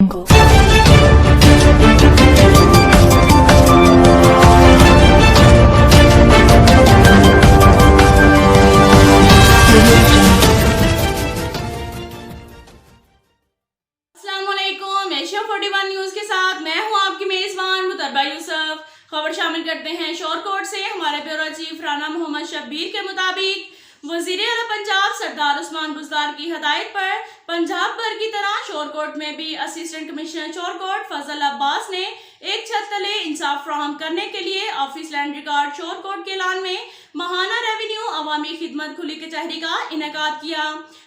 अस्सलामुअलैकुम, Asia 41 news के साथ मैं हूं आपकी मेजबान मुतरबा यूसुफ। खबर शामिल करते हैं शोरकोट से। हमारे ब्यूरो चीफ राना मोहम्मद शब्बीर के मुताबिक वजीर आला पंजाब सरदार उस्मान बुज़दार की हदायत पर पंजाब भर की तरह शोरकोट में भी असिस्टेंट कमिश्नर शोरकोट फजल अब्बास ने एक छत तले इंसाफ फराहम करने के लिए ऑफिस लैंड रिकॉर्ड शोरकोट के ऐलान में महाना रेवेन्यू अवामी खिदमत खुली कचहरी का इनेकाद किया,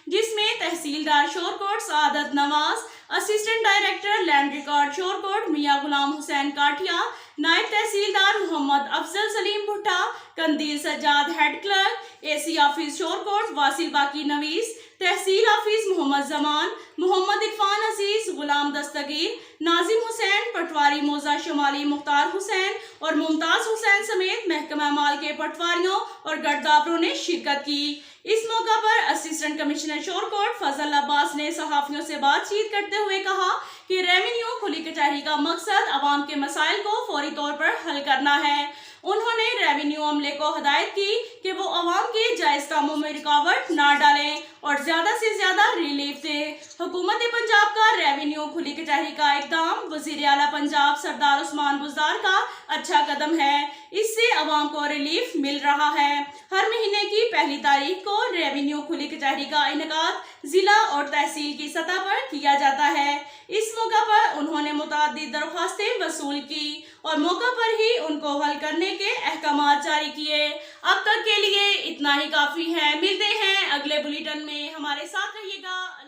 जिसमें तहसीलदार Shorkot Saadat Nawaz, assistant director land record Shorkot Mian Ghulam Hussain Kathia, नायब तहसीलदार Muhammad Afzal Saleem Bhutta, Qandeel Sajjad head clerk, AC office Shorkot वासिल बाकी नवीस, तहसील ऑफिस मोहम्मद जमान, मोहम्मद इरफान अजीज, गुलाम दस्तगीर, नाजिम हुसैन, पटवारी मोजा शुमाली मुख्तार हुसैन और मुमताज हुसैन समेत महकमा माल के पटवारियों और गढ़दाफरों ने शिरकत की। इस मौका पर असिस्टेंट कमिश्नर शोरकोट फजल अब्बास ने सहाफियों से बातचीत करते हुए कहा कि रेवेन्यू खुली कचहरी का मकसद अवाम के मसाइल को फौरी तौर पर हल करना है। उन्होंने रेवेन्यू अमले को हदायत की कि वो अवाम के जायज कामों में रुकावट ना डालें और ज्यादा से ज्यादा रिलीफ दें। हुकूमत पंजाब का रेवेन्यू खुली कचहरी का इकदाम वजीर आला पंजाब सरदार उस्मान बुज़दार का अच्छा कदम है। इससे अवाम को रिलीफ मिल रहा है। हर महीने की पहली तारीख को रेवेन्यू खुली कचहरी का इनेकाद जिला और तहसील की सतह पर किया जाता है। इस मौका पर उन्होंने मुताद्दिद दरख्वास्तें वसूल की और मौका पर ही उनको हल करने के अहकामात जारी किए। अब तक के लिए इतना ही काफी है। मिलते हैं अगले बुलेटिन में, हमारे साथ रहिएगा।